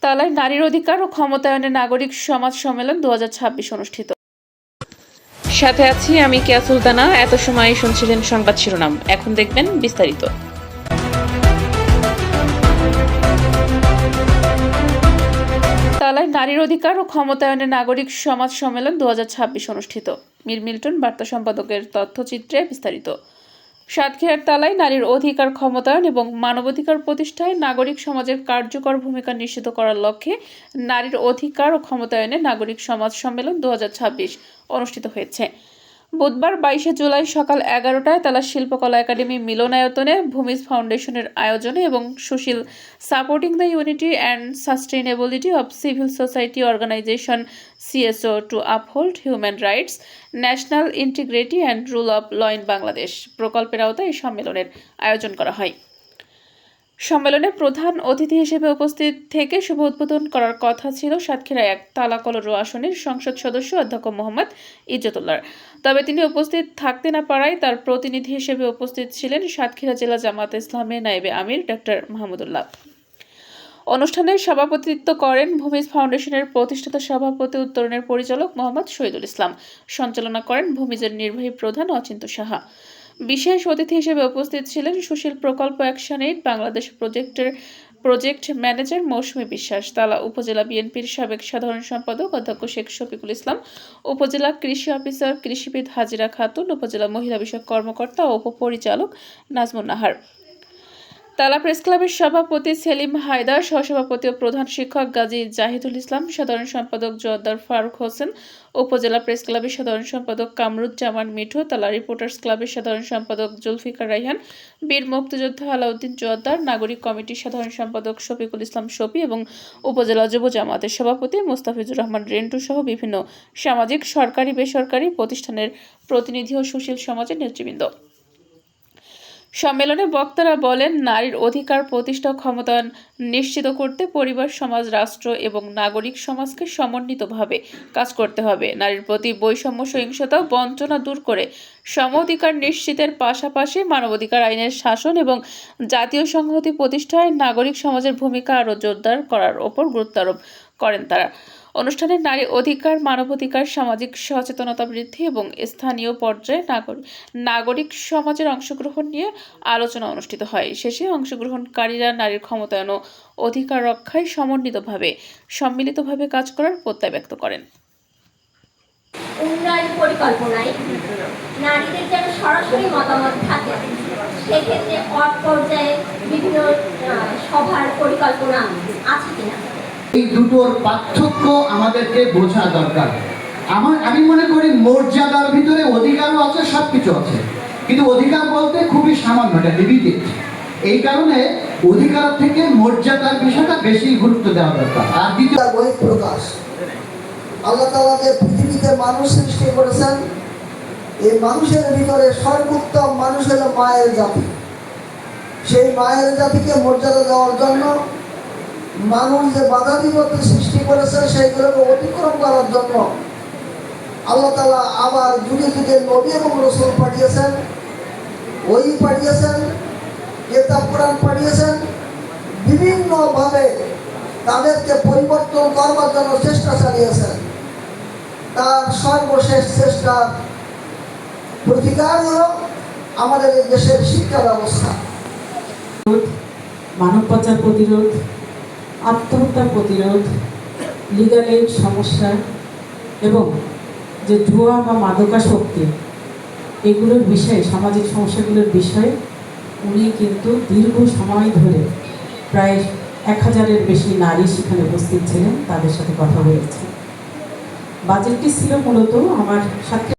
তালায় নারীর অধিকার ও ক্ষমতায়নে নাগরিক সমাজ সম্মেলন 2026 অনুষ্ঠিত। সাথে আছি আমি কেয়া সুলতানা। এত সময় শুনছিলেন সংবাদ শিরোনাম, এখন দেখবেন বিস্তারিত। তালায় নারীর অধিকার ও ক্ষমতায়নে নাগরিক সমাজ সম্মেলন 2026 অনুষ্ঠিত। মীর মিল্টন বার্তা সম্পাদকের তথ্যচিত্রে বিস্তারিত। সাতক্ষীরার তালায় নারীর অধিকার ক্ষমতায়ন এবং মানবাধিকার প্রতিষ্ঠায় নাগরিক সমাজের কার্যকর ভূমিকা নিশ্চিত করার লক্ষ্যে নারীর অধিকার ও ক্ষমতায়নে নাগরিক সমাজ সম্মেলন 2026 অনুষ্ঠিত হয়েছে। বুধবার 22 জুলাই সকাল 11টায় তালা শিল্পকলা একাডেমি মিলনায়তনে ভূমিজ ফাউন্ডেশনের আয়োজনে এবং Sushil supporting the unity and sustainability of civil society organisation CSO to uphold human rights, national integrity and rule of law in Bangladesh প্রকল্পের আওতায় এই সম্মেলনের আয়োজন করা হয়। সম্মেলনে প্রধান অতিথি হিসেবে উপস্থিত থেকে শুভ উদ্বোধন করার কথা ছিল সাতক্ষীরা 1 তালাকলরু আসনের সংসদ সদস্য অধ্যক্ষ মোহাম্মদ ইজ্জতুল্লাহ। তবে তিনি উপস্থিত থাকতে না পারায় তার প্রতিনিধি হিসেবে উপস্থিত ছিলেন সাতক্ষীরা জেলা জামায়াতে ইসলামের নায়েবে আমির ডক্টর মাহমুদুল্লাহ। অনুষ্ঠানে সভাপতিত্ব করেন ভূমিজ ফাউন্ডেশনের প্রতিষ্ঠাতা সভাপতি উত্তরণের পরিচালক মোহাম্মদ শহীদুল ইসলাম। সঞ্চালনা করেন ভূমিজের নির্বাহী প্রধান অচিন্ত সাহা। বিশেষ অতিথি হিসেবে উপস্থিত ছিলেন সুশীল প্রকল্প অ্যাকশন এইড বাংলাদেশ প্রজেক্টের প্রজেক্ট ম্যানেজার মৌসুমী বিশ্বাস, তালা উপজেলা বিএনপির সাবেক সাধারণ সম্পাদক অধ্যক্ষ শেখ শফিকুল ইসলাম, উপজেলা কৃষি অফিসার কৃষিবিদ হাজিরা খাতুন, উপজেলা মহিলা বিষয়ক কর্মকর্তা ও উপপরিচালক নাজমুন নাহার, তালা প্রেস ক্লাবের সভাপতি সেলিম হায়দার, সহসভাপতি ও প্রধান শিক্ষক গাজী জাহিদুল ইসলাম, সাধারণ সম্পাদক জোয়াদ্দার ফারুক হোসেন, উপজেলা প্রেস ক্লাবের সাধারণ সম্পাদক কামরুজ্জামান মিঠু, তালা রিপোর্টার্স ক্লাবের সাধারণ সম্পাদক জুলফিকার রাইহান, বীর মুক্তিযোদ্ধা আলাউদ্দিন জোয়াদ্দার, নাগরিক কমিটির সাধারণ সম্পাদক শফিকুল ইসলাম শফি এবং উপজেলা যুব জামাতের সভাপতি মোস্তাফিজুর রহমান রেন্টু সহ বিভিন্ন সামাজিক, সরকারি, বেসরকারি প্রতিষ্ঠানের প্রতিনিধি ও সুশীল সমাজের নেতৃবৃন্দ। সম্মেলনে বক্তারা বলেন, নারীর অধিকার প্রতিষ্ঠা ও ক্ষমতায়ন নিশ্চিত করতে পরিবার, সমাজ, রাষ্ট্র এবং নাগরিক সমাজকে সমন্বিতভাবে কাজ করতে হবে। নারীর প্রতি বৈষম্য, সহিংসতা ও বঞ্চনা দূর করে সম অধিকার নিশ্চিতের পাশাপাশি মানবাধিকার আইনের শাসন এবং জাতীয় সংহতি প্রতিষ্ঠায় নাগরিক সমাজের ভূমিকা আরও জোরদার করার ওপর গুরুত্ব আরোপ করেন তারা। অনুষ্ঠানে নারী অধিকার, মানবাধিকার, সামাজিক সচেতনতা বৃদ্ধি এবং স্থানীয় পর্যায়ে নাগরিক সমাজের অংশগ্রহণ নিয়ে আলোচনা অনুষ্ঠিত হয়। শেষে অংশগ্রহণকারীরা নারীর ক্ষমতায়ন ও অধিকার রক্ষায় সমন্বিতভাবে সম্মিলিতভাবে কাজ করার প্রত্যয় ব্যক্ত করেন। উন্নয়ন পরিকল্পনায় নারীদের যেন সরাসরি মতামত থাকে, সেক্ষেত্রে পর্যায়ে বিভিন্ন সভার পরিকল্পনা আছে কিনা, এই দুটোর পার্থক্য আমাদেরকে বোঝা দরকার। আমি মনে করি মর্যাদার ভিতরে অধিকারও আছে, সবকিছু আছে, কিন্তু অধিকার বলতে খুবই সামান্য, এটা লিমিটেড। এই কারণে অধিকার থেকে মর্যাদার বিষয়টা বেশি গুরুত্ব দেওয়া দরকার। আর দ্বিতীয় বহিঃপ্রকাশ, আল্লাহ তাআলা যে পৃথিবীতে মানুষ সৃষ্টি করেছেন, এই মানুষের ভিতরে সর্বোত্তম মানুষ হলো মায়ের জাতি। সেই মায়ের জাতিকে মর্যাদা দেওয়ার জন্য মানুষ যে বাধা বিপত্তি সৃষ্টি করেছে সেইগুলোকে অতিক্রম করার জন্য আল্লাহ তাআলা আবার যুগে যুগে নবী এবং রাসূল পাঠিয়েছেন, ওহী পাঠিয়েছেন, কিতাব কোরআন পাঠিয়েছেন। বিভিন্নভাবে তাদেরকে পরিবর্তন করবার জন্য চেষ্টা চালিয়েছেন। তার সর্বশেষ চেষ্টার প্রতিকার হল আমাদের এই দেশের শিক্ষা ব্যবস্থা। মানব পাচার প্রতিরোধ, আত্মহত্যা প্রতিরোধ, লিগ্যাল এইড সমস্যা এবং যে জুয়া বা মাদকাসক্তি, এগুলোর বিষয়ে, সামাজিক সমস্যাগুলোর বিষয়ে উনি কিন্তু দীর্ঘ সময় ধরে প্রায় 1000-এর বেশি নারী সেখানে উপস্থিত ছিলেন, তাদের সাথে কথা বলেছেন। বাজেটটি ছিল মূলত আমার সাথে